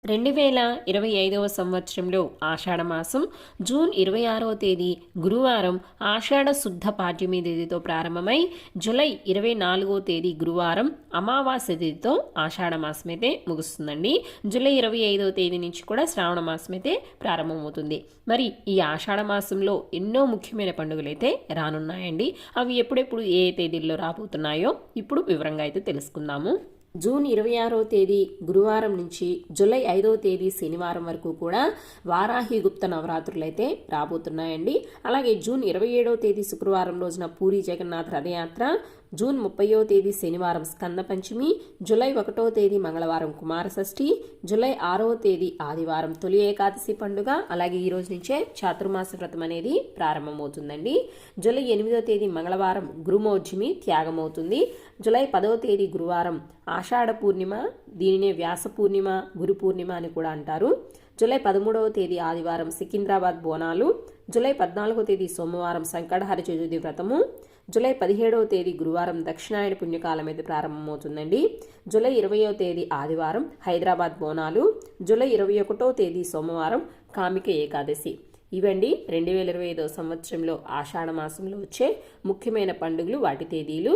2025వ సంవత్సరంలో ఆషాఢమాసం జూన్ 26వ తేదీ గురువారం ఆషాఢ శుద్ధ పాడ్యమి తేదీతో ప్రారంభమై జూలై 24వ తేదీ గురువారం అమావాస్య తేదీతో ఆషాఢమాసం అయితే ముగుస్తుందండి. జూలై 25వ తేదీ నుంచి కూడా శ్రావణ మాసం అయితే ప్రారంభమవుతుంది. మరి ఈ ఆషాఢ మాసంలో ఎన్నో ముఖ్యమైన పండుగలు అయితే రానున్నాయండి. అవి ఎప్పుడెప్పుడు ఏ తేదీల్లో రాబోతున్నాయో ఇప్పుడు వివరంగా అయితే తెలుసుకుందాము. జూన్ 26వ తేదీ గురువారం నుంచి జూలై 5వ తేదీ శనివారం వరకు కూడా వారాహి గుప్త నవరాత్రులు అయితే రాబోతున్నాయండి. అలాగే జూన్ 27వ తేదీ శుక్రవారం రోజున పూరి జగన్నాథ్ రథయాత్ర, జూన్ 30వ తేదీ శనివారం స్కంద పంచమి, జూలై 1వ తేదీ మంగళవారం కుమారషష్ఠి, జూలై 6వ తేదీ ఆదివారం తొలి ఏకాదశి పండుగ. అలాగే ఈ రోజు నుంచే చాతుర్మాస వ్రతం అనేది ప్రారంభమవుతుందండి. జూలై 8వ తేదీ మంగళవారం గురుమౌఢ్యమి త్యాగమవుతుంది. జూలై 10వ తేదీ గురువారం ఆషాఢ పూర్ణిమ, దీనినే వ్యాస పూర్ణిమ, గురు పూర్ణిమ అని కూడా అంటారు. జూలై 13వ తేదీ ఆదివారం సికింద్రాబాద్ బోనాలు, జూలై 14వ తేదీ సోమవారం సంకటహర చతుర్థి వ్రతము, జూలై 17వ తేదీ గురువారం దక్షిణాయన పుణ్యకాలం అయితే ప్రారంభమవుతుందండి. జూలై 20వ తేదీ ఆదివారం హైదరాబాద్ బోనాలు, జూలై 21వ తేదీ సోమవారం కామిక ఏకాదశి. ఇవండి 2025వ సంవత్సరంలో ఆషాఢ మాసంలో వచ్చే ముఖ్యమైన పండుగలు, వాటి తేదీలు.